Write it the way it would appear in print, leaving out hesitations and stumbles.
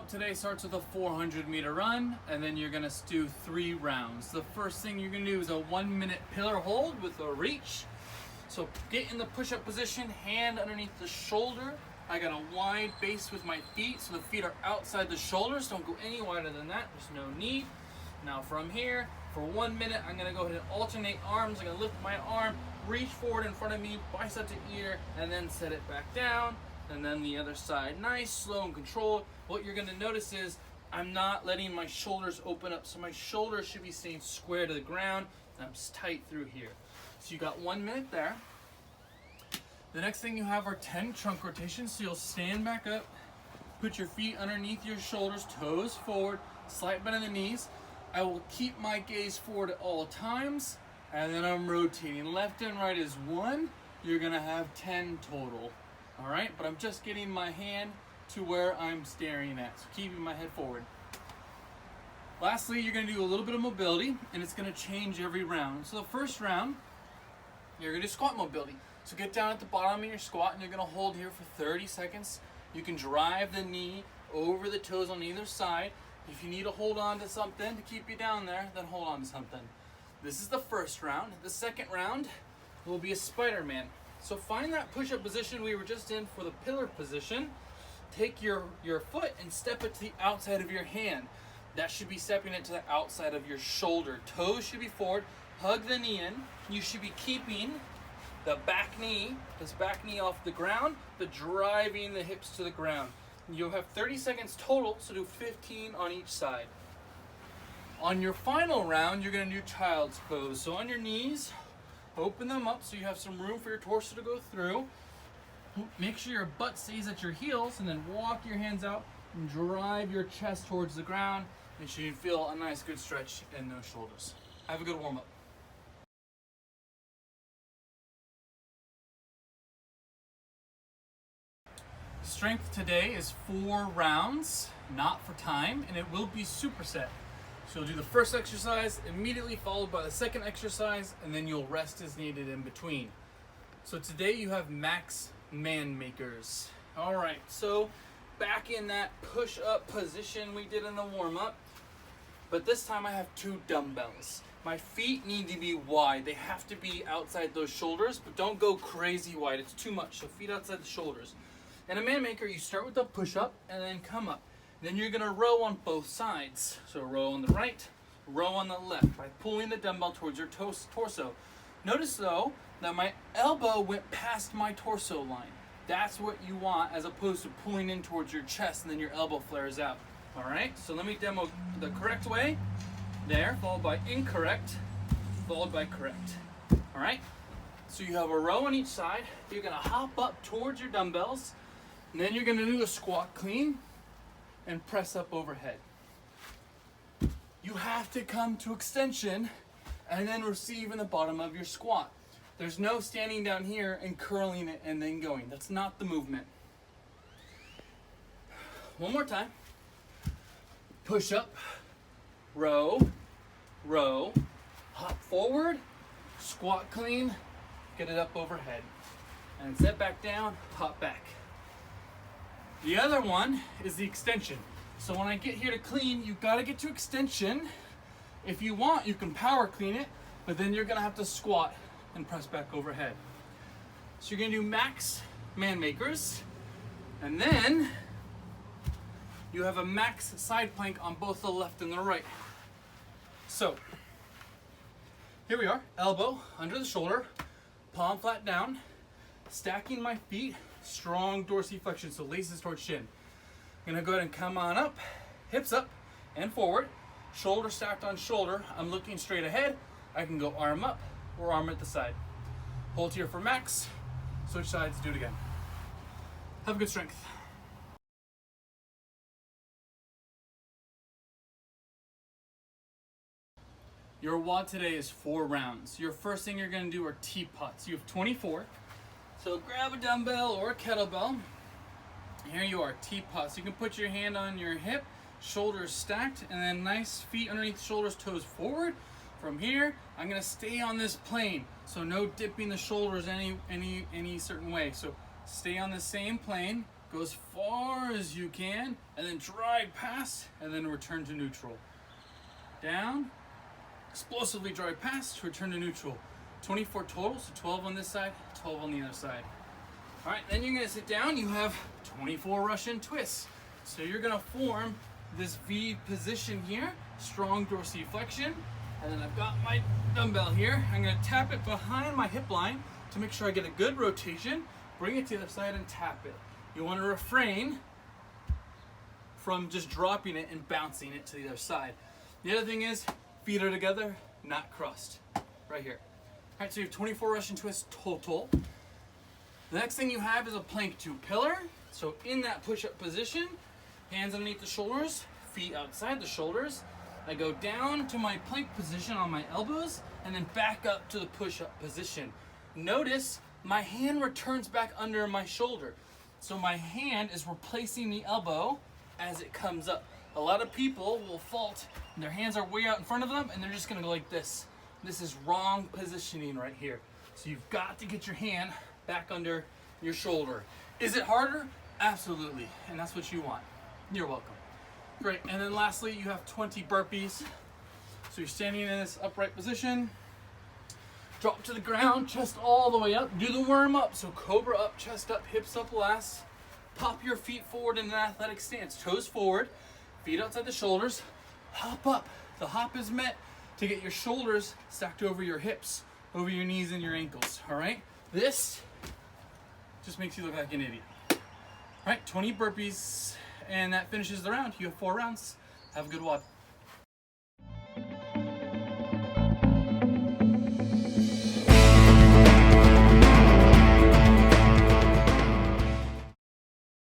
warm-up today starts with a 400-meter run, and then you're gonna do 3 rounds. The first thing you're gonna do is a 1-minute pillar hold with a reach. So get in the push-up position, hand underneath the shoulder. I got a wide base with my feet, so the feet are outside the shoulders. Don't go any wider than that, there's no need. Now from here, for 1 minute, I'm gonna go ahead and alternate arms. I'm gonna lift my arm, reach forward in front of me, bicep to ear, and then set it back down. And then the other side, nice, slow, and controlled. What you're gonna notice is I'm not letting my shoulders open up, so my shoulders should be staying square to the ground. I'm tight through here. So you got 1 minute there. The next thing you have are 10 trunk rotations. So you'll stand back up, put your feet underneath your shoulders, toes forward, slight bend in the knees. I will keep my gaze forward at all times, and then I'm rotating. Left and right is 1. You're gonna have 10 total. All right, but I'm just getting my hand to where I'm staring at, so keeping my head forward. Lastly, you're gonna do a little bit of mobility, and it's gonna change every round. So the first round, you're gonna do squat mobility. So get down at the bottom of your squat, and you're gonna hold here for 30 seconds. You can drive the knee over the toes on either side. If you need to hold on to something to keep you down there, then hold on to something. This is the first round. The second round will be a Spiderman. So find that push-up position we were just in for the pillar position. Take your foot and step it to the outside of your hand. That should be stepping it to the outside of your shoulder. Toes should be forward. Hug the knee in. You should be keeping the back knee, this back knee off the ground, but driving the hips to the ground. You'll have 30 seconds total, so do 15 on each side. On your final round, you're gonna do child's pose. So on your knees, open them up so you have some room for your torso to go through. Make sure your butt stays at your heels, and then walk your hands out and drive your chest towards the ground, and so you feel a nice good stretch in those shoulders. Have a good warm-up. Strength today is 4 rounds, not for time, and it will be superset. So you'll do the first exercise immediately followed by the second exercise, and then you'll rest as needed in between. So today you have max man makers. All right, so back in that push-up position we did in the warm-up, but this time I have 2 dumbbells. My feet need to be wide. They have to be outside those shoulders, but don't go crazy wide. It's too much, so feet outside the shoulders. In a man maker, you start with the push-up and then come up. Then you're gonna row on both sides. So row on the right, row on the left by pulling the dumbbell towards your torso. Notice though that my elbow went past my torso line. That's what you want, as opposed to pulling in towards your chest and then your elbow flares out. All right, so let me demo the correct way. There, followed by incorrect, followed by correct. All right, so you have a row on each side. You're gonna hop up towards your dumbbells, and then you're gonna do a squat clean and press up overhead. You have to come to extension and then receive in the bottom of your squat. There's no standing down here and curling it and then going. That's not the movement. One more time. Push up, row, row, hop forward, squat clean, get it up overhead. And set back down, hop back. The other one is the extension. So when I get here to clean, you've got to get to extension. If you want, you can power clean it, but then you're gonna have to squat and press back overhead. So you're gonna do max man makers, and then you have a max side plank on both the left and the right. So here we are, elbow under the shoulder, palm flat down, stacking my feet, strong dorsiflexion, so laces towards shin. I'm gonna go ahead and come on up, hips up and forward, shoulder stacked on shoulder. I'm looking straight ahead. I can go arm up or arm at the side. Hold here for max, switch sides, do it again. Have a good strength. Your WOD today is 4 rounds. Your first thing you're gonna do are Teapots. You have 24. So grab a dumbbell or a kettlebell. Here you are, Teapots. You can put your hand on your hip, shoulders stacked, and then nice feet underneath shoulders, toes forward. From here, I'm gonna stay on this plane. So no dipping the shoulders any certain way. So stay on the same plane, Go as far as you can, and then drive past, and then return to neutral. Down, explosively drive past, return to neutral. 24 total, so 12 on this side, 12 on the other side. All right, then you're gonna sit down, you have 24 Russian twists. So you're gonna form this V position here, strong dorsiflexion, and then I've got my dumbbell here. I'm gonna tap it behind my hip line to make sure I get a good rotation, bring it to the other side and tap it. You wanna refrain from just dropping it and bouncing it to the other side. The other thing is, feet are together, not crossed, right here. All right, so you have 24 Russian twists total. The next thing you have is a plank to pillar. So in that push-up position, hands underneath the shoulders, feet outside the shoulders. I go down to my plank position on my elbows and then back up to the push-up position. Notice my hand returns back under my shoulder. So my hand is replacing the elbow as it comes up. A lot of people will fault, and their hands are way out in front of them, and they're just gonna go like this. This is wrong positioning right here. So you've got to get your hand back under your shoulder. Is it harder? Absolutely, and that's what you want. You're welcome. Great, and then lastly, you have 20 burpees. So you're standing in this upright position, drop to the ground, chest all the way up, do the worm up. So cobra up, chest up, hips up last. Pop your feet forward in an athletic stance, toes forward, feet outside the shoulders, hop up. The hop is meant to get your shoulders stacked over your hips, over your knees and your ankles, all right? This just makes you look like an idiot. All right, 20 burpees, and that finishes the round. You have 4 rounds. Have a good WOD.